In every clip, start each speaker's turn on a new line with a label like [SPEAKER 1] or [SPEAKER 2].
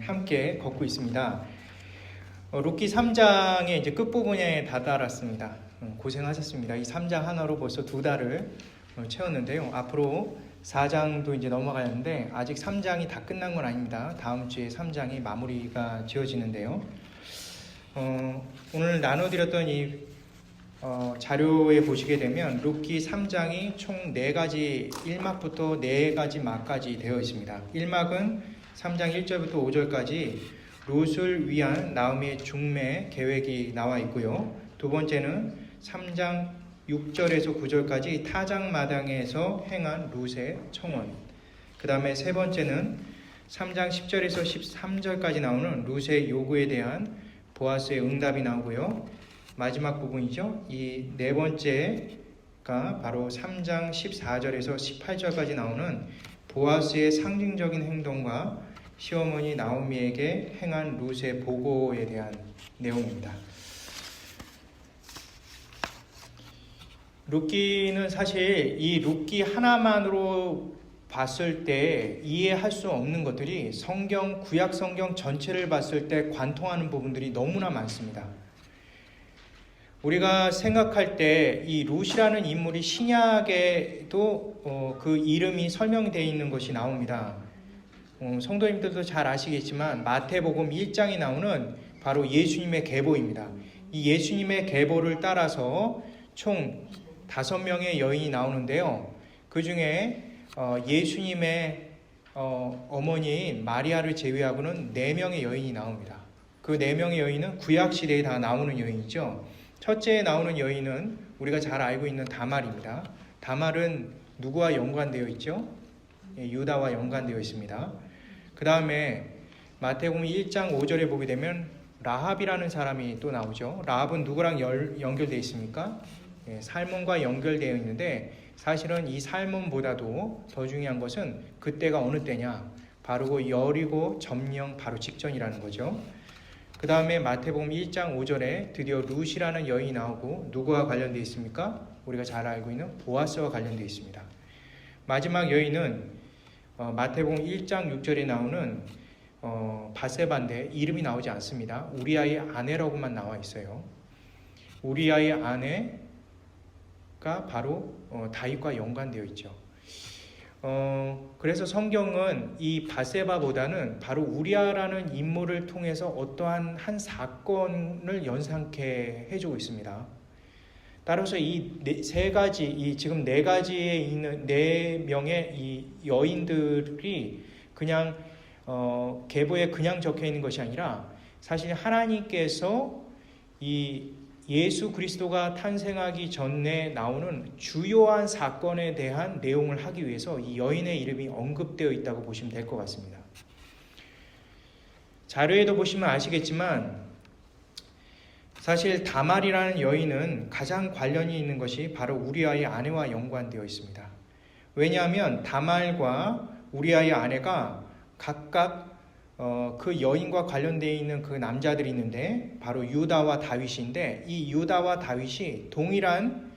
[SPEAKER 1] 함께 걷고 있습니다. 룻기 3장의 이제 끝부분에 다다랐습니다. 고생하셨습니다. 이 3장 하나로 벌써 2달을 채웠는데요. 앞으로 4장도 이제 넘어가는데 아직 3장이 다 끝난 건 아닙니다. 다음 주에 3장이 마무리가 지어지는데요. 오늘 나눠드렸던 이 자료에 보시게 되면 룻기 3장이 총 4가지 1막부터 4가지 막까지 되어 있습니다. 1막은 3장 1절부터 5절까지 룻을 위한 나오미의 중매 계획이 나와 있고요. 두 번째는 3장 6절에서 9절까지 타작마당에서 행한 룻의 청원. 그 다음에 세 번째는 3장 10절에서 13절까지 나오는 룻의 요구에 대한 보아스의 응답이 나오고요. 마지막 부분이죠. 이 네 번째가 바로 3장 14절에서 18절까지 나오는 보아스의 상징적인 행동과 시어머니 나오미에게 행한 룻의 보고에 대한 내용입니다. 룻기는 사실 이 룻기 하나만으로 봤을 때 이해할 수 없는 것들이 성경, 구약 성경 전체를 봤을 때 관통하는 부분들이 너무나 많습니다. 우리가 생각할 때 이 룻이라는 인물이 신약에도 그 이름이 설명되어 있는 것이 나옵니다. 성도님들도 잘 아시겠지만 마태복음 1장에 나오는 바로 예수님의 계보입니다. 이 예수님의 계보를 따라서 총 5명의 여인이 나오는데요. 그 중에 예수님의 어머니인 마리아를 제외하고는 4명의 여인이 나옵니다. 그 4명의 여인은 구약시대에 다 나오는 여인이죠. 첫째에 나오는 여인은 우리가 잘 알고 있는 다말입니다. 다말은 누구와 연관되어 있죠? 유다와 연관되어 있습니다. 그 다음에 마태복음 1장 5절에 보게 되면 라합이라는 사람이 또 나오죠. 라합은 누구랑 연결되어 있습니까? 살몬과 연결되어 있는데 사실은 이 살몬보다도 더 중요한 것은 그때가 어느 때냐? 바로 여리고 점령 바로 직전이라는 거죠. 그 다음에 마태복음 1장 5절에 드디어 룻이라는 여인이 나오고 누구와 관련되어 있습니까? 우리가 잘 알고 있는 보아스와 관련되어 있습니다. 마지막 여인은 마태복음 1장 6절에 나오는 바세바인데 이름이 나오지 않습니다. 우리아의 아내라고만 나와 있어요. 우리아의 아내가 바로 다윗과 연관되어 있죠. 그래서 성경은 이 바세바보다는 바로 우리아라는 인물을 통해서 어떠한 한 사건을 연상케 해주고 있습니다. 따라서 이 세 가지, 지금 4가지에 있는 4명의 이 여인들이 그냥 계보에 그냥 적혀 있는 것이 아니라 사실 하나님께서 이 예수 그리스도가 탄생하기 전에 나오는 주요한 사건에 대한 내용을 하기 위해서 이 여인의 이름이 언급되어 있다고 보시면 될 것 같습니다. 자료에도 보시면 아시겠지만 사실 다말이라는 여인은 가장 관련이 있는 것이 바로 우리아의 아내와 연관되어 있습니다. 왜냐하면 다말과 우리아의 아내가 각각 그 여인과 관련되어 있는 그 남자들이 있는데 바로 유다와 다윗인데 이 유다와 다윗이 동일한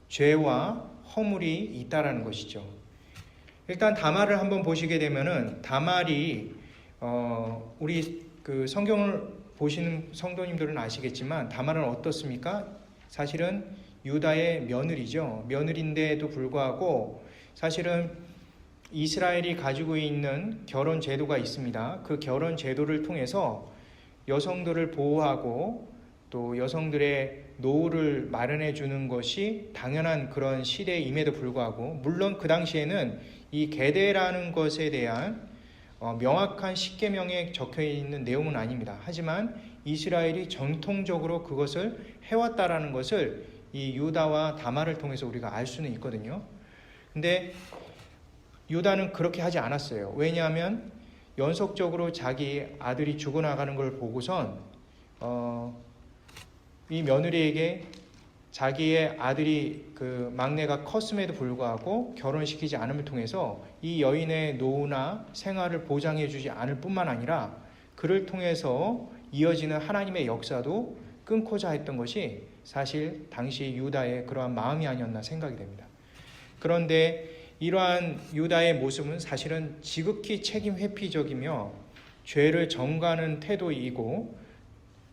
[SPEAKER 1] 죄와 허물이 있다라는 것이죠. 일단 다말을 한번 보시게 되면은 다말이 우리 그 성경을 보시는 성도님들은 아시겠지만 다말은 어떻습니까? 사실은 유다의 며느리죠. 며느리인데도 불구하고 사실은 이스라엘이 가지고 있는 결혼 제도가 있습니다. 그 결혼 제도를 통해서 여성들을 보호하고 또 여성들의 노후를 마련해 주는 것이 당연한 그런 시대임에도 불구하고 물론 그 당시에는 이 계대라는 것에 대한 명확한 십계명에 적혀 있는 내용은 아닙니다. 하지만 이스라엘이 전통적으로 그것을 해왔다라는 것을 이 유다와 다말을 통해서 우리가 알 수는 있거든요. 근데 유다는 그렇게 하지 않았어요. 왜냐하면 연속적으로 자기 아들이 죽어나가는 걸 보고선 이 며느리에게 자기의 아들이 그 막내가 컸음에도 불구하고 결혼시키지 않음을 통해서 이 여인의 노후나 생활을 보장해 주지 않을 뿐만 아니라 그를 통해서 이어지는 하나님의 역사도 끊고자 했던 것이 사실 당시 유다의 그러한 마음이 아니었나 생각이 됩니다. 그런데 이러한 유다의 모습은 사실은 지극히 책임 회피적이며 죄를 정가하는 태도이고,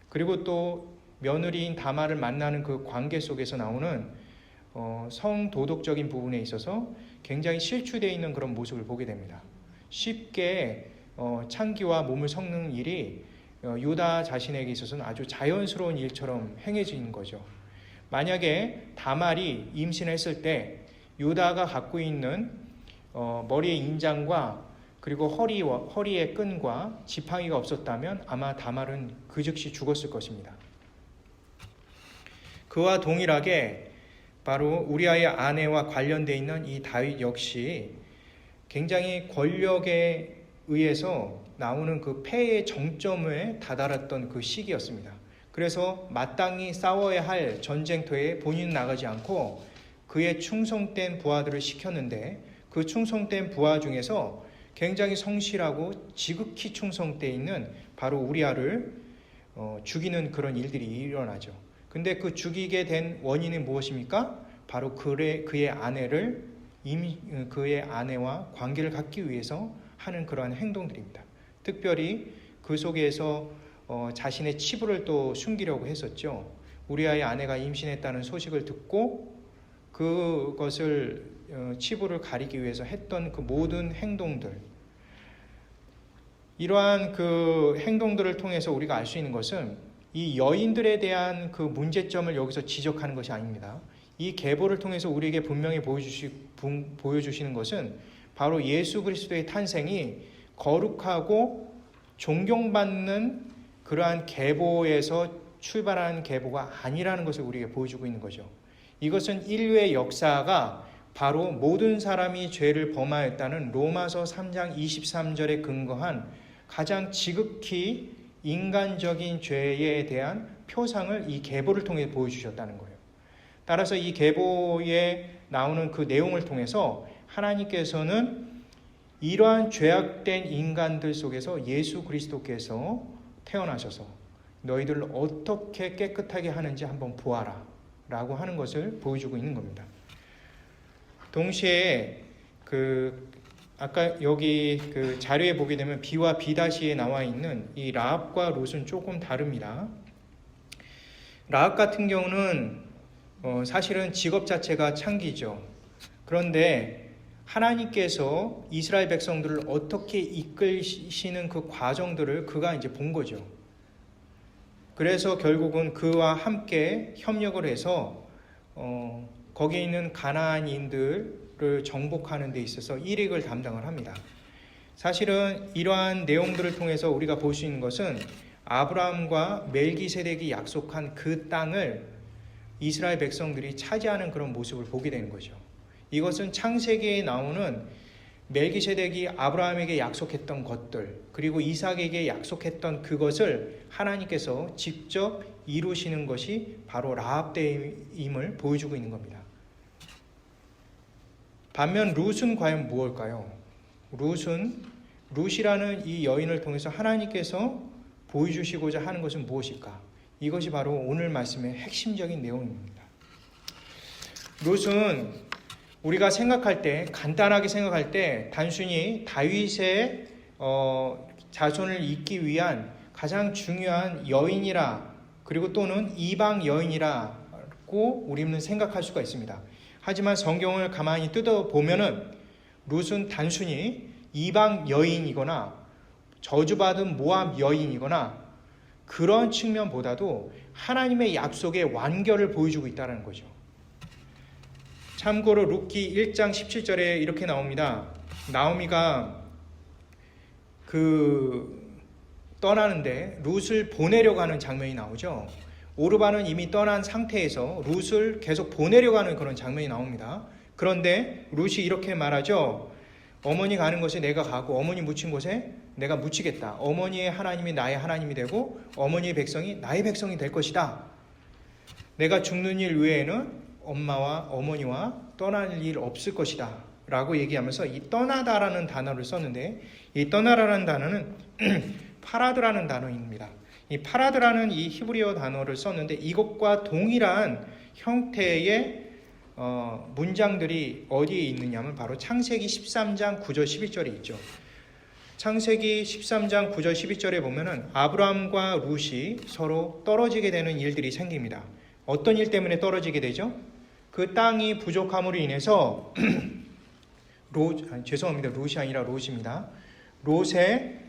[SPEAKER 1] 그리고 또 며느리인 다말을 만나는 그 관계 속에서 나오는 성도덕적인 부분에 있어서 굉장히 실추되어 있는 그런 모습을 보게 됩니다. 쉽게 창기와 몸을 섞는 일이 유다 자신에게 있어서는 아주 자연스러운 일처럼 행해지는 거죠. 만약에 다말이 임신했을 때 유다가 갖고 있는 머리의 인장과 그리고 허리의 끈과 지팡이가 없었다면 아마 다말은 그 즉시 죽었을 것입니다. 그와 동일하게 바로 우리아의 아내와 관련되어 있는 이 다윗 역시 굉장히 권력에 의해서 나오는 그 패의 정점에 다다랐던 그 시기였습니다. 그래서 마땅히 싸워야 할 전쟁터에 본인은 나가지 않고 그의 충성된 부하들을 시켰는데, 그 충성된 부하 중에서 굉장히 성실하고 지극히 충성되어 있는 바로 우리아를 죽이는 그런 일들이 일어나죠. 근데 그 죽이게 된 원인이 무엇입니까? 바로 그의 아내와 관계를 갖기 위해서 하는 그러한 행동들입니다. 특별히 그 속에서 자신의 치부를 또 숨기려고 했었죠. 우리아의 아내가 임신했다는 소식을 듣고 그것을 치부를 가리기 위해서 했던 그 모든 행동들, 이러한 그 행동들을 통해서 우리가 알 수 있는 것은 이 여인들에 대한 그 문제점을 여기서 지적하는 것이 아닙니다. 이 계보를 통해서 우리에게 분명히 보여주시는 것은 바로 예수 그리스도의 탄생이 거룩하고 존경받는 그러한 계보에서 출발하는 계보가 아니라는 것을 우리에게 보여주고 있는 거죠. 이것은 인류의 역사가 바로 모든 사람이 죄를 범하였다는 로마서 3장 23절에 근거한 가장 지극히 인간적인 죄에 대한 표상을 이 계보를 통해 보여주셨다는 거예요. 따라서 이 계보에 나오는 그 내용을 통해서 하나님께서는 이러한 죄악된 인간들 속에서 예수 그리스도께서 태어나셔서 너희들을 어떻게 깨끗하게 하는지 한번 보아라 라고 하는 것을 보여주고 있는 겁니다. 동시에 아까 여기 그 자료에 보게 되면 B와 B-에 나와 있는 이 라합과 룻은 조금 다릅니다. 라합 같은 경우는 사실은 직업 자체가 창기죠. 그런데 하나님께서 이스라엘 백성들을 어떻게 이끌시는 그 과정들을 그가 이제 본 거죠. 그래서 결국은 그와 함께 협력을 해서 거기에 있는 가나안인들을 정복하는 데 있어서 일익을 담당을 합니다. 사실은 이러한 내용들을 통해서 우리가 볼 수 있는 것은 아브라함과 멜기세덱이 약속한 그 땅을 이스라엘 백성들이 차지하는 그런 모습을 보게 되는 거죠. 이것은 창세기에 나오는 멜기세덱이 아브라함에게 약속했던 것들, 그리고 이삭에게 약속했던 그것을 하나님께서 직접 이루시는 것이 바로 라합 때임을 보여주고 있는 겁니다. 반면 룻은 과연 무엇일까요? 룻이라는 이 여인을 통해서 하나님께서 보여주시고자 하는 것은 무엇일까? 이것이 바로 오늘 말씀의 핵심적인 내용입니다. 룻은 우리가 간단하게 생각할 때 단순히 다윗의 자손을 잇기 위한 가장 중요한 여인이라, 그리고 또는 이방 여인이라고 우리는 생각할 수가 있습니다. 하지만 성경을 가만히 뜯어보면은 룻은 단순히 이방 여인이거나 저주받은 모압 여인이거나 그런 측면보다도 하나님의 약속의 완결을 보여주고 있다는 거죠. 참고로 룻기 1장 17절에 이렇게 나옵니다. 나오미가 떠나는데 룻을 보내려고 하는 장면이 나오죠. 오르바는 이미 떠난 상태에서 룻을 계속 보내려고 하는 그런 장면이 나옵니다. 그런데 룻이 이렇게 말하죠. 어머니 가는 곳에 내가 가고 어머니 묻힌 곳에 내가 묻히겠다. 어머니의 하나님이 나의 하나님이 되고 어머니의 백성이 나의 백성이 될 것이다. 내가 죽는 일 외에는 엄마와 어머니와 떠날 일 없을 것이다 라고 얘기하면서 이 떠나다라는 단어를 썼는데, 이 떠나라는 단어는 파라드라는 단어입니다. 이 파라드라는 이 히브리어 단어를 썼는데 이것과 동일한 형태의 문장들이 어디에 있느냐면 바로 창세기 13장 9절 11절에 있죠. 창세기 13장 9절 12절에 보면은 아브라함과 룻이 서로 떨어지게 되는 일들이 생깁니다. 어떤 일 때문에 떨어지게 되죠? 그 땅이 부족함으로 인해서 룻이 아니라 롯입니다. 롯의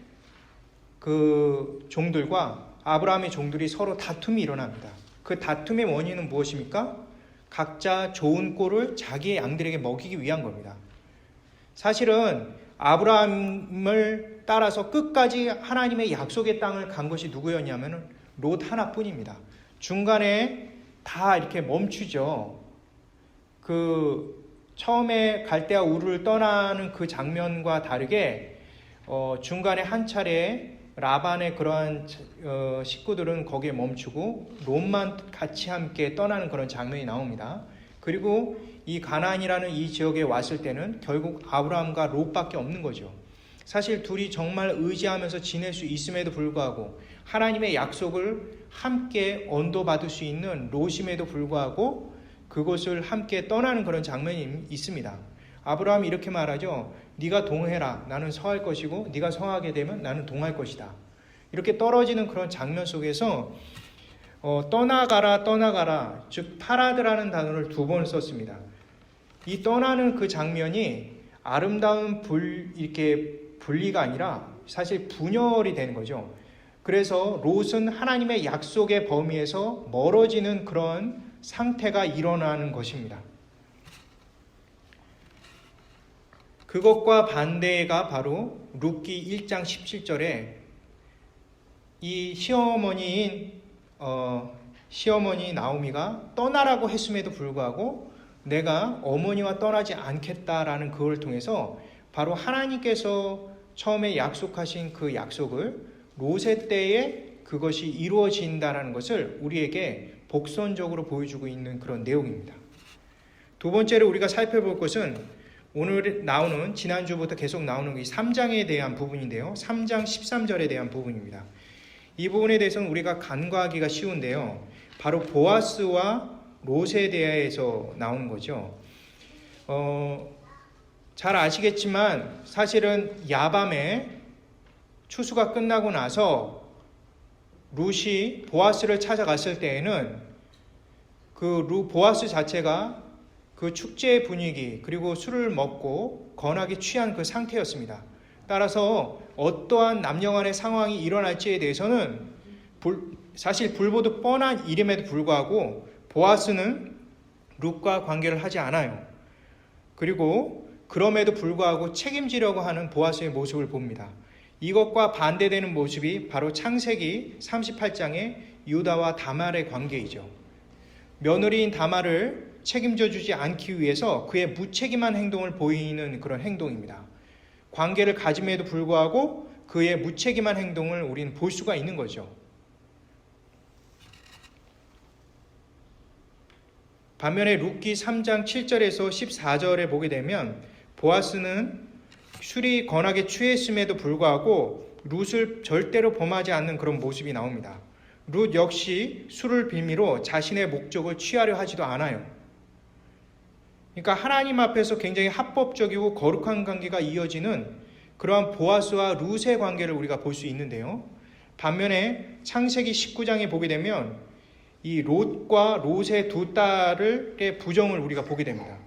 [SPEAKER 1] 그 종들과 아브라함의 종들이 서로 다툼이 일어납니다. 그 다툼의 원인은 무엇입니까? 각자 좋은 꼴을 자기의 양들에게 먹이기 위한 겁니다. 사실은 아브라함을 따라서 끝까지 하나님의 약속의 땅을 간 것이 누구였냐면 롯 하나뿐입니다. 중간에 다 이렇게 멈추죠. 그 처음에 갈대아 우르를 떠나는 그 장면과 다르게 중간에 한 차례 라반의 그러한 식구들은 거기에 멈추고 롯만 같이 함께 떠나는 그런 장면이 나옵니다. 그리고 이 가나안이라는 이 지역에 왔을 때는 결국 아브라함과 롯밖에 없는 거죠. 사실 둘이 정말 의지하면서 지낼 수 있음에도 불구하고 하나님의 약속을 함께 언도받을 수 있는 롯임에도 불구하고 그곳을 함께 떠나는 그런 장면이 있습니다. 아브라함이 이렇게 말하죠. 네가 동해라. 나는 서할 것이고 네가 서하게 되면 나는 동할 것이다. 이렇게 떨어지는 그런 장면 속에서 떠나가라, 즉 파라드라는 단어를 2번 썼습니다. 이 떠나는 그 장면이 아름다운 이렇게 분리가 아니라 사실 분열이 되는 거죠. 그래서 롯은 하나님의 약속의 범위에서 멀어지는 그런 상태가 일어나는 것입니다. 그것과 반대가 바로 룻기 1장 17절에 이 시어머니 나오미가 떠나라고 했음에도 불구하고 내가 어머니와 떠나지 않겠다라는 그걸 통해서 바로 하나님께서 처음에 약속하신 그 약속을 롯의 때에 그것이 이루어진다는 것을 우리에게 복선적으로 보여주고 있는 그런 내용입니다. 두 번째로 우리가 살펴볼 것은 오늘 나오는 지난주부터 계속 나오는 이 3장에 대한 부분인데요. 3장 13절에 대한 부분입니다. 이 부분에 대해서는 우리가 간과하기가 쉬운데요. 바로 보아스와 롯에 대해서 나오는 거죠. 잘 아시겠지만 사실은 야밤에 추수가 끝나고 나서 룻이 보아스를 찾아갔을 때에는 보아스 자체가 그 축제의 분위기 그리고 술을 먹고 건하게 취한 그 상태였습니다. 따라서 어떠한 남녀간의 상황이 일어날지에 대해서는 사실 불보듯 뻔한 일임에도 불구하고 보아스는 룻과 관계를 하지 않아요. 그리고 그럼에도 불구하고 책임지려고 하는 보아스의 모습을 봅니다. 이것과 반대되는 모습이 바로 창세기 38장의 유다와 다말의 관계이죠. 며느리인 다말을 책임져 주지 않기 위해서 그의 무책임한 행동을 보이는 그런 행동입니다. 관계를 가짐에도 불구하고 그의 무책임한 행동을 우리는 볼 수가 있는 거죠. 반면에 룻기 3장 7절에서 14절에 보게 되면 보아스는 술이 건하게 취했음에도 불구하고 룻을 절대로 범하지 않는 그런 모습이 나옵니다. 룻 역시 술을 빌미로 자신의 목적을 취하려 하지도 않아요. 그러니까 하나님 앞에서 굉장히 합법적이고 거룩한 관계가 이어지는 그러한 보아스와 룻의 관계를 우리가 볼 수 있는데요. 반면에 창세기 19장에 보게 되면 이 롯과 롯의 두 딸의 부정을 우리가 보게 됩니다.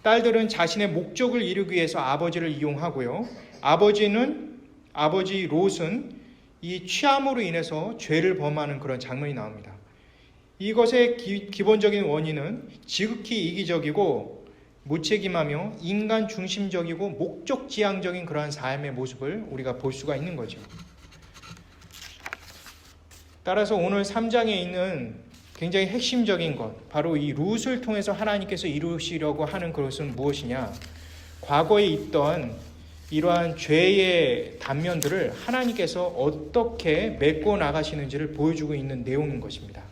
[SPEAKER 1] 딸들은 자신의 목적을 이루기 위해서 아버지를 이용하고요. 아버지 롯은 이 취함으로 인해서 죄를 범하는 그런 장면이 나옵니다. 이것의 기본적인 원인은 지극히 이기적이고 무책임하며 인간 중심적이고 목적지향적인 그러한 삶의 모습을 우리가 볼 수가 있는 거죠. 따라서 오늘 3장에 있는 굉장히 핵심적인 것, 바로 이 룻을 통해서 하나님께서 이루시려고 하는 것은 무엇이냐? 과거에 있던 이러한 죄의 단면들을 하나님께서 어떻게 메꿔 나가시는지를 보여주고 있는 내용인 것입니다.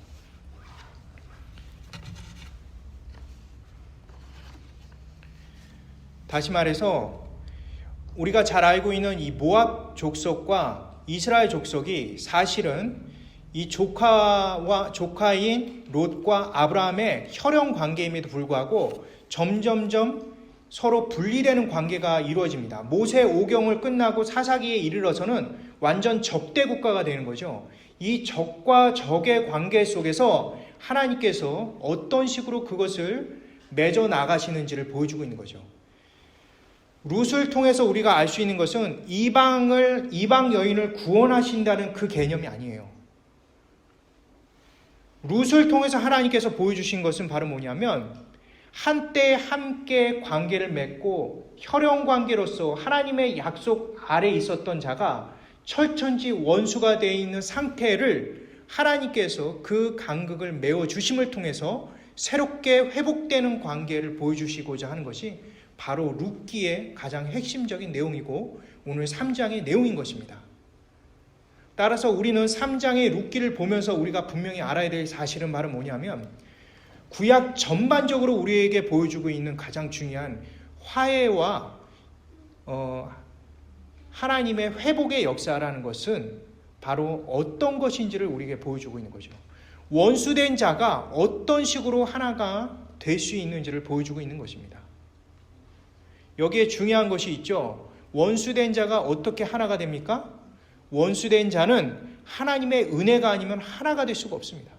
[SPEAKER 1] 다시 말해서 우리가 잘 알고 있는 이 모압 족속과 이스라엘 족속이 사실은 이 조카인 롯과 아브라함의 혈연 관계임에도 불구하고 점점점 서로 분리되는 관계가 이루어집니다. 모세 오경을 끝나고 사사기에 이르러서는 완전 적대 국가가 되는 거죠. 이 적과 적의 관계 속에서 하나님께서 어떤 식으로 그것을 맺어 나가시는지를 보여주고 있는 거죠. 룻을 통해서 우리가 알 수 있는 것은 이방 여인을 구원하신다는 그 개념이 아니에요. 룻을 통해서 하나님께서 보여주신 것은 바로 뭐냐면 한때 함께 관계를 맺고 혈연 관계로서 하나님의 약속 아래 있었던 자가 철천지 원수가 되어 있는 상태를 하나님께서 그 간극을 메워주심을 통해서 새롭게 회복되는 관계를 보여주시고자 하는 것이 바로 룻기의 가장 핵심적인 내용이고 오늘 3장의 내용인 것입니다. 따라서 우리는 3장의 룻기를 보면서 우리가 분명히 알아야 될 사실은 바로 뭐냐면 구약 전반적으로 우리에게 보여주고 있는 가장 중요한 화해와 하나님의 회복의 역사라는 것은 바로 어떤 것인지를 우리에게 보여주고 있는 거죠. 원수된 자가 어떤 식으로 하나가 될 수 있는지를 보여주고 있는 것입니다. 여기에 중요한 것이 있죠. 원수된 자가 어떻게 하나가 됩니까? 원수된 자는 하나님의 은혜가 아니면 하나가 될 수가 없습니다.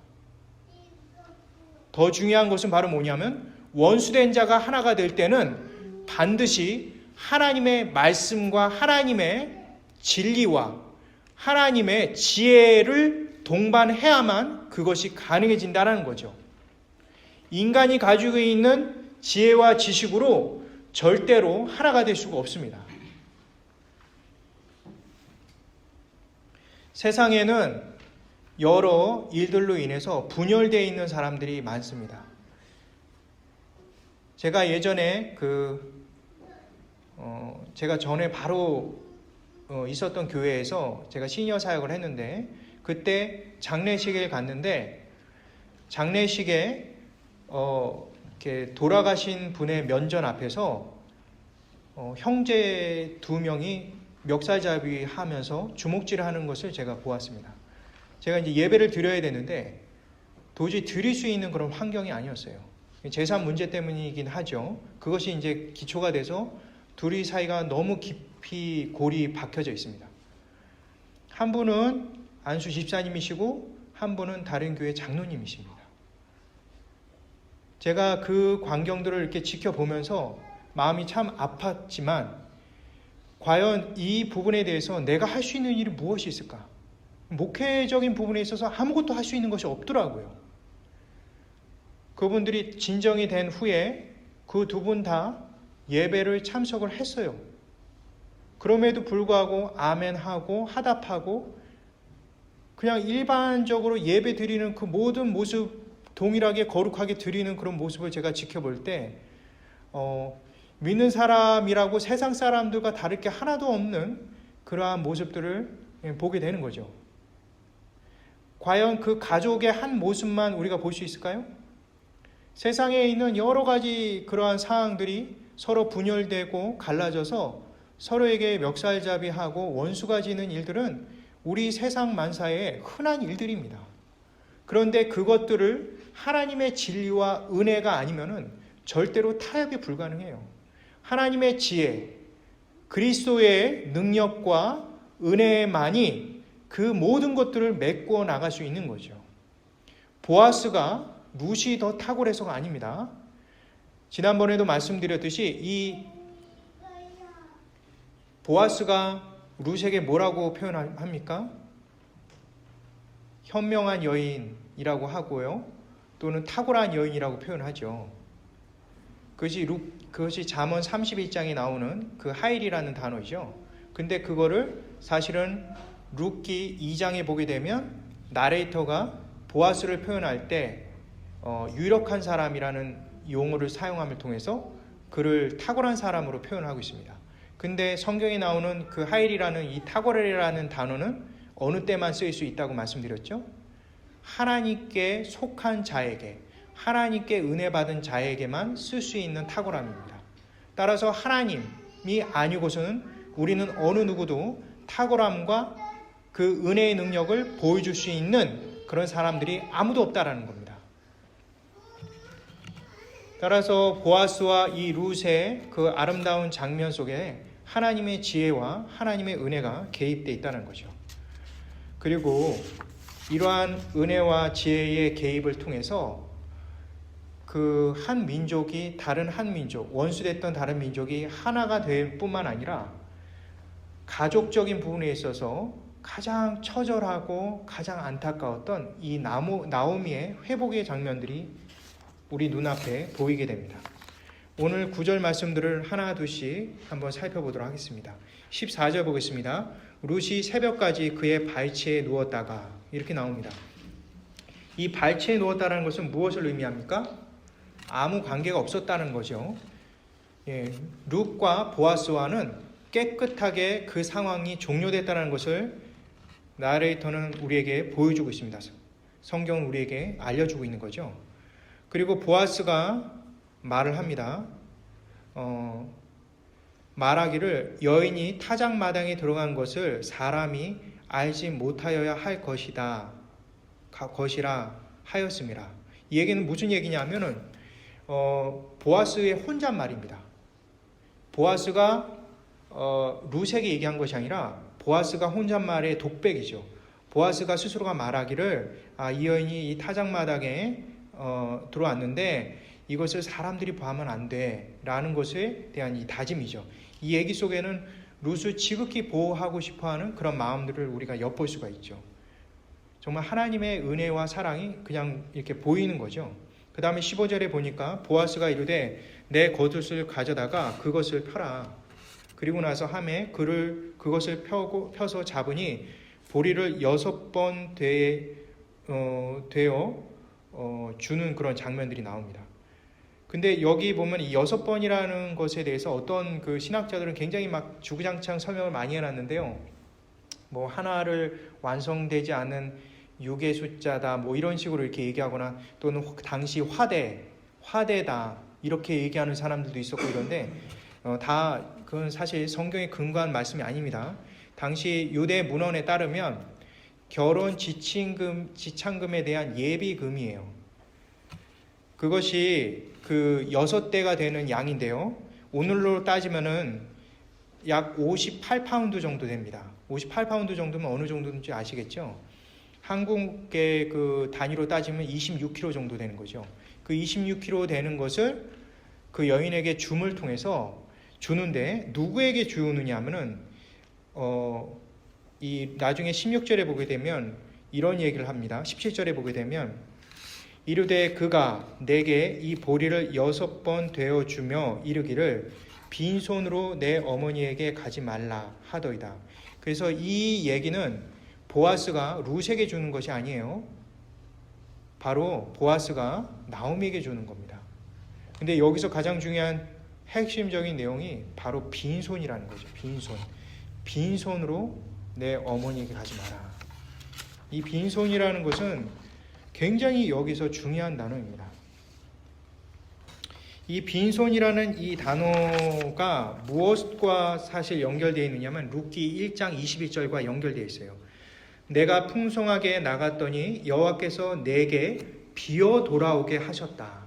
[SPEAKER 1] 더 중요한 것은 바로 뭐냐면 원수된 자가 하나가 될 때는 반드시 하나님의 말씀과 하나님의 진리와 하나님의 지혜를 동반해야만 그것이 가능해진다는 거죠. 인간이 가지고 있는 지혜와 지식으로 절대로 하나가 될 수가 없습니다. 세상에는 여러 일들로 인해서 분열되어 있는 사람들이 많습니다. 제가 예전에 제가 전에 바로 있었던 교회에서 제가 시니어 사역을 했는데 그때 장례식을 갔는데 장례식에 이렇게 돌아가신 분의 면전 앞에서 형제 2명이 멱살잡이 하면서 주먹질을 하는 것을 제가 보았습니다. 제가 이제 예배를 드려야 되는데 도저히 드릴 수 있는 그런 환경이 아니었어요. 재산 문제 때문이긴 하죠. 그것이 이제 기초가 돼서 둘이 사이가 너무 깊이 골이 박혀져 있습니다. 한 분은 안수 집사님이시고 한 분은 다른 교회 장로님이십니다. 제가 그 광경들을 이렇게 지켜보면서 마음이 참 아팠지만 과연 이 부분에 대해서 내가 할 수 있는 일이 무엇이 있을까? 목회적인 부분에 있어서 아무것도 할 수 있는 것이 없더라고요. 그분들이 진정이 된 후에 그 두 분 다 예배를 참석을 했어요. 그럼에도 불구하고 아멘하고 화답하고 그냥 일반적으로 예배 드리는 그 모든 모습 동일하게 거룩하게 드리는 그런 모습을 제가 지켜볼 때 믿는 사람이라고 세상 사람들과 다를 게 하나도 없는 그러한 모습들을 보게 되는 거죠. 과연 그 가족의 한 모습만 우리가 볼 수 있을까요? 세상에 있는 여러 가지 그러한 상황들이 서로 분열되고 갈라져서 서로에게 멱살잡이하고 원수가 지는 일들은 우리 세상 만사의 흔한 일들입니다. 그런데 그것들을 하나님의 진리와 은혜가 아니면은 절대로 타협이 불가능해요. 하나님의 지혜, 그리스도의 능력과 은혜만이 그 모든 것들을 메꾸어 나갈 수 있는 거죠. 보아스가 룻이 더 탁월해서가 아닙니다. 지난번에도 말씀드렸듯이 이 보아스가 룻에게 뭐라고 표현합니까? 현명한 여인이라고 하고요. 또는 탁월한 여인이라고 표현하죠. 그것이 잠언 31장에 나오는 그 하일이라는 단어이죠. 근데 그거를 사실은 룻기 2장에 보게 되면 나레이터가 보아스를 표현할 때 유력한 사람이라는 용어를 사용함을 통해서 그를 탁월한 사람으로 표현하고 있습니다. 근데 성경에 나오는 그 하일이라는 이 탁월이라는 단어는 어느 때만 쓰일 수 있다고 말씀드렸죠? 하나님께 속한 자에게, 하나님께 은혜 받은 자에게만 쓸 수 있는 탁월함입니다. 따라서 하나님이 아니고서는 우리는 어느 누구도 탁월함과 그 은혜의 능력을 보여줄 수 있는 그런 사람들이 아무도 없다라는 겁니다. 따라서 보아스와 이 룻의 그 아름다운 장면 속에 하나님의 지혜와 하나님의 은혜가 개입되어 있다는 거죠. 그리고 이러한 은혜와 지혜의 개입을 통해서 그 한 민족이 다른 한 민족, 원수됐던 다른 민족이 하나가 될 뿐만 아니라 가족적인 부분에 있어서 가장 처절하고 가장 안타까웠던 이 나오미의 회복의 장면들이 우리 눈앞에 보이게 됩니다. 오늘 구절 말씀들을 하나 둘씩 한번 살펴보도록 하겠습니다. 14절 보겠습니다. 룻이 새벽까지 그의 발치에 누웠다가 이렇게 나옵니다. 이 발치에 누웠다는 것은 무엇을 의미합니까? 아무 관계가 없었다는 거죠. 룻과 보아스와는 깨끗하게 그 상황이 종료됐다는 것을 나레이터는 우리에게 보여주고 있습니다. 성경은 우리에게 알려주고 있는 거죠. 그리고 보아스가 말을 합니다. 말하기를 여인이 타작마당에 들어간 것을 사람이 알지 못하여야 할 것이라 하였습니다. 이 얘기는 무슨 얘기냐면은 보아스의 혼잣말입니다. 보아스가 룻에게 얘기한 것이 아니라 보아스가 혼잣말의 독백이죠. 보아스가 스스로가 말하기를 이 여인이 이 타작마당에 들어왔는데 이것을 사람들이 보면 안 돼 라는 것에 대한 이 다짐이죠. 이 얘기 속에는 룻을 지극히 보호하고 싶어하는 그런 마음들을 우리가 엿볼 수가 있죠. 정말 하나님의 은혜와 사랑이 그냥 이렇게 보이는 거죠. 그 다음에 15절에 보니까 보아스가 이르되 내 겉옷을 가져다가 그것을 펴라. 그리고 나서 하매 그것을 펴서 잡으니 보리를 6번 되어 주는 그런 장면들이 나옵니다. 근데 여기 보면 이 6번이라는 것에 대해서 어떤 그 신학자들은 굉장히 막 주구장창 설명을 많이 해놨는데요. 뭐 하나를 완성되지 않은 6의 숫자다 뭐 이런 식으로 이렇게 얘기하거나 또는 당시 화대다 이렇게 얘기하는 사람들도 있었고 이런데 다 그건 사실 성경에 근거한 말씀이 아닙니다. 당시 유대 문헌에 따르면 결혼 지참금에 대한 예비금이에요. 그것이 그 6대가 되는 양인데요. 오늘로 따지면은 약 58파운드 정도 됩니다. 58파운드 정도면 어느 정도인지 아시겠죠? 한국의 그 단위로 따지면 26kg 정도 되는 거죠. 그 26kg 되는 것을 그 여인에게 줌을 통해서 주는데 누구에게 주느냐 하면은 이 나중에 16절에 보게 되면 이런 얘기를 합니다. 17절에 보게 되면 이르되 그가 내게 이 보리를 6번 되어주며 이르기를 빈손으로 내 어머니에게 가지 말라 하더이다. 그래서 이 얘기는 보아스가 룻에게 주는 것이 아니에요. 바로 보아스가 나오미에게 주는 겁니다. 근데 여기서 가장 중요한 핵심적인 내용이 바로 빈손이라는 거죠. 빈손으로 내 어머니에게 가지 마라. 이 빈손이라는 것은 굉장히 여기서 중요한 단어입니다. 이 빈손이라는 이 단어가 무엇과 사실 연결되어 있느냐면 룻기 1장 21절과 연결되어 있어요. 내가 풍성하게 나갔더니 여호와께서 내게 비어 돌아오게 하셨다.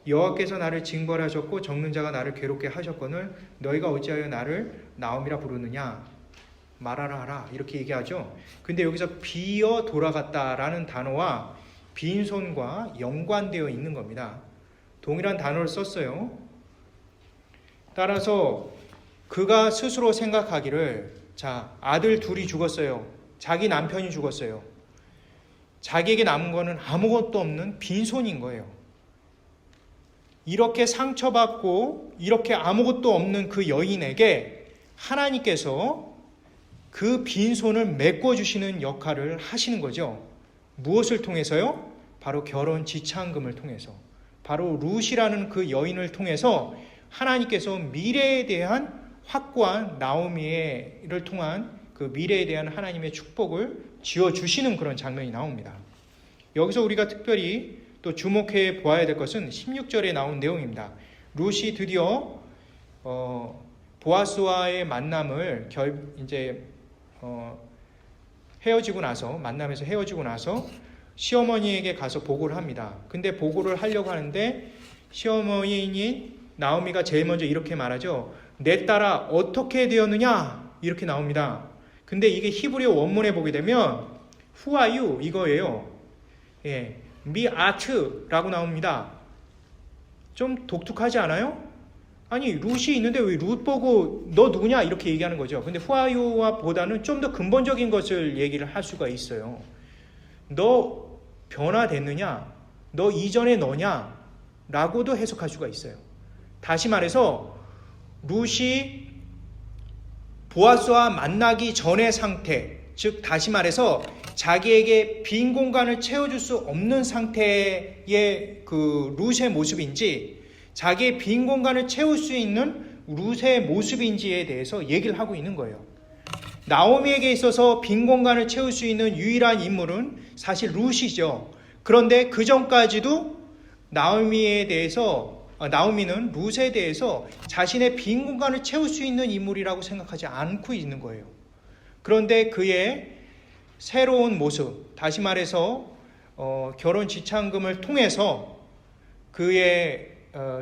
[SPEAKER 1] 여호와께서 나를 징벌하셨고 적는 자가 나를 괴롭게 하셨거늘 너희가 어찌하여 나를 나옴이라 부르느냐 말하라 하라 이렇게 얘기하죠. 근데 여기서 비어 돌아갔다라는 단어와 빈손과 연관되어 있는 겁니다. 동일한 단어를 썼어요. 따라서 그가 스스로 생각하기를 아들 둘이 죽었어요. 자기 남편이 죽었어요. 자기에게 남은 거는 아무것도 없는 빈손인 거예요. 이렇게 상처받고 이렇게 아무것도 없는 그 여인에게 하나님께서 그 빈손을 메꿔주시는 역할을 하시는 거죠. 무엇을 통해서요? 바로 결혼 지참금을 통해서, 바로 룻이라는 그 여인을 통해서 하나님께서 미래에 대한 확고한 나오미를 통한 그 미래에 대한 하나님의 축복을 지어주시는 그런 장면이 나옵니다. 여기서 우리가 특별히 또 주목해 보아야 될 것은 16절에 나온 내용입니다. 룻이 드디어 보아스와의 만남을 만남에서 헤어지고 나서 시어머니에게 가서 보고를 합니다. 근데 보고를 하려고 하는데 시어머니인 나오미가 제일 먼저 이렇게 말하죠. 내 딸아 어떻게 되었느냐 이렇게 나옵니다. 근데 이게 히브리어 원문에 보게 되면 Who are you? 이거예요. 예, 미 아트라고 나옵니다. 좀 독특하지 않아요? 아니 룻이 있는데 왜 룻 보고 너 누구냐 이렇게 얘기하는 거죠. 근데 Who are you와 보다는 좀 더 근본적인 것을 얘기를 할 수가 있어요. 너 변화됐느냐? 너 이전의 너냐? 라고도 해석할 수가 있어요. 다시 말해서 룻이 보아스와 만나기 전의 상태, 즉 다시 말해서 자기에게 빈 공간을 채워줄 수 없는 상태의 그 룻의 모습인지 자기의 빈 공간을 채울 수 있는 룻의 모습인지에 대해서 얘기를 하고 있는 거예요. 나오미에게 있어서 빈 공간을 채울 수 있는 유일한 인물은 사실 룻이죠. 그런데 그 전까지도 나오미는 룻에 대해서 자신의 빈 공간을 채울 수 있는 인물이라고 생각하지 않고 있는 거예요. 그런데 그의 새로운 모습, 다시 말해서 결혼 지참금을 통해서 그의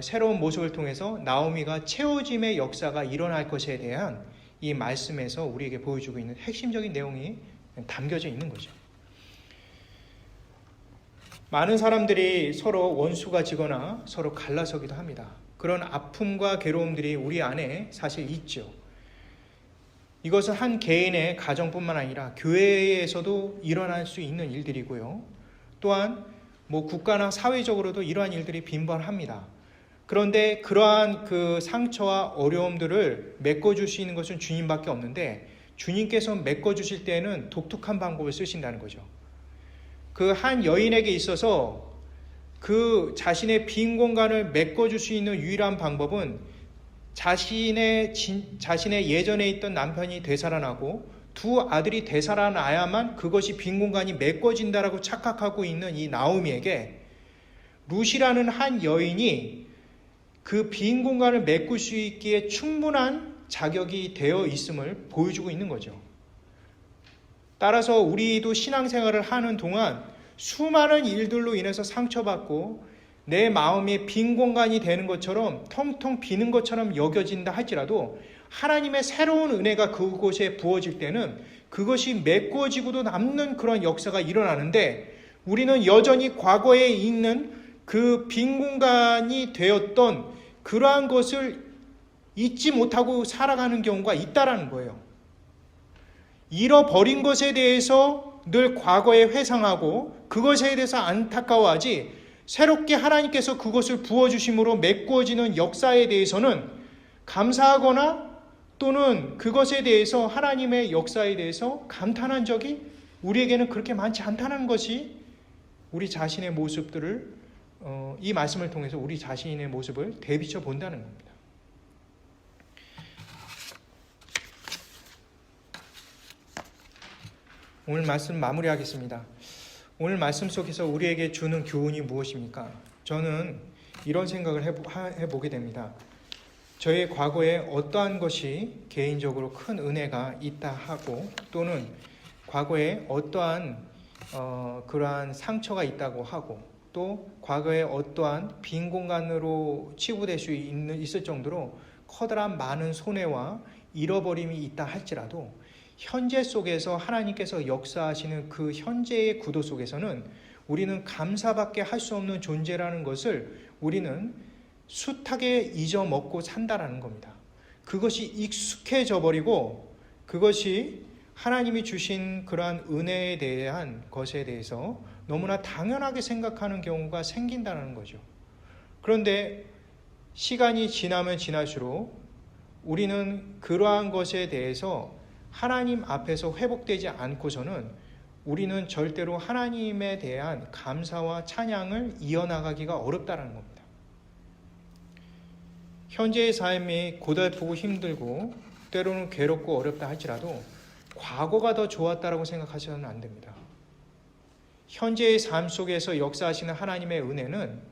[SPEAKER 1] 새로운 모습을 통해서 나오미가 채워짐의 역사가 일어날 것에 대한 이 말씀에서 우리에게 보여주고 있는 핵심적인 내용이 담겨져 있는 거죠. 많은 사람들이 서로 원수가 지거나 서로 갈라서기도 합니다. 그런 아픔과 괴로움들이 우리 안에 사실 있죠. 이것은 한 개인의 가정뿐만 아니라 교회에서도 일어날 수 있는 일들이고요. 또한 국가나 사회적으로도 이러한 일들이 빈번합니다. 그런데 그러한 그 상처와 어려움들을 메꿔줄 수 있는 것은 주님밖에 없는데 주님께서 메꿔주실 때에는 독특한 방법을 쓰신다는 거죠. 그 한 여인에게 있어서 그 자신의 빈 공간을 메꿔줄 수 있는 유일한 방법은 자신의 예전에 있던 남편이 되살아나고 두 아들이 되살아나야만 그것이 빈 공간이 메꿔진다라고 착각하고 있는 이 나오미에게 룻이라는 한 여인이 그 빈 공간을 메꿀 수 있기에 충분한 자격이 되어 있음을 보여주고 있는 거죠. 따라서 우리도 신앙생활을 하는 동안 수많은 일들로 인해서 상처받고 내 마음이 빈 공간이 되는 것처럼 텅텅 비는 것처럼 여겨진다 할지라도 하나님의 새로운 은혜가 그곳에 부어질 때는 그것이 메꿔지고도 남는 그런 역사가 일어나는데 우리는 여전히 과거에 있는 그 빈 공간이 되었던 그러한 것을 잊지 못하고 살아가는 경우가 있다라는 거예요. 잃어버린 것에 대해서 늘 과거에 회상하고 그것에 대해서 안타까워하지 새롭게 하나님께서 그것을 부어주심으로 메꿔지는 역사에 대해서는 감사하거나 또는 그것에 대해서 하나님의 역사에 대해서 감탄한 적이 우리에게는 그렇게 많지 않다는 것이 우리 자신의 모습들을 이 말씀을 통해서 우리 자신의 모습을 되비춰 본다는 겁니다. 오늘 말씀 마무리하겠습니다. 오늘 말씀 속에서 우리에게 주는 교훈이 무엇입니까? 저는 이런 생각을 해보게 됩니다. 저의 과거에 어떠한 것이 개인적으로 큰 은혜가 있다 하고 또는 과거에 어떠한 그러한 상처가 있다고 하고 또 과거에 어떠한 빈 공간으로 치부될 수 있을 정도로 커다란 많은 손해와 잃어버림이 있다 할지라도 현재 속에서 하나님께서 역사하시는 그 현재의 구도 속에서는 우리는 감사밖에 할 수 없는 존재라는 것을 우리는 숱하게 잊어먹고 산다라는 겁니다. 그것이 익숙해져 버리고 그것이 하나님이 주신 그러한 은혜에 대한 것에 대해서 너무나 당연하게 생각하는 경우가 생긴다는 거죠. 그런데 시간이 지나면 지날수록 우리는 그러한 것에 대해서 하나님 앞에서 회복되지 않고서는 우리는 절대로 하나님에 대한 감사와 찬양을 이어나가기가 어렵다는 겁니다. 현재의 삶이 고달프고 힘들고 때로는 괴롭고 어렵다 할지라도 과거가 더 좋았다라고 생각하셔서는 안 됩니다. 현재의 삶 속에서 역사하시는 하나님의 은혜는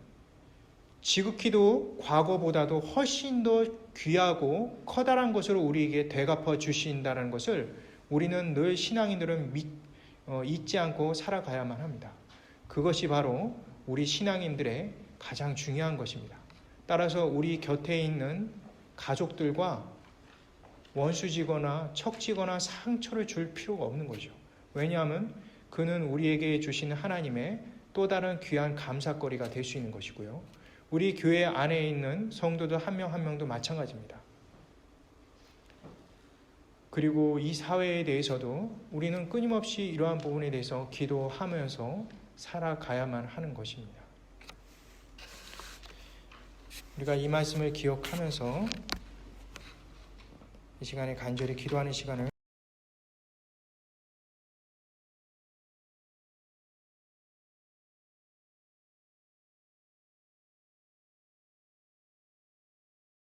[SPEAKER 1] 지극히도 과거보다도 훨씬 더 귀하고 커다란 것으로 우리에게 되갚아 주신다는 것을 우리는 늘 신앙인들은 잊지 않고 살아가야만 합니다. 그것이 바로 우리 신앙인들의 가장 중요한 것입니다. 따라서 우리 곁에 있는 가족들과 원수지거나 척지거나 상처를 줄 필요가 없는 거죠. 왜냐하면 그는 우리에게 주시는 하나님의 또 다른 귀한 감사거리가 될 수 있는 것이고요. 우리 교회 안에 있는 성도들 한 명 한 명도 마찬가지입니다. 그리고 이 사회에 대해서도 우리는 끊임없이 이러한 부분에 대해서 기도하면서 살아가야만 하는 것입니다. 우리가 이 말씀을 기억하면서 이 시간에 간절히 기도하는 시간을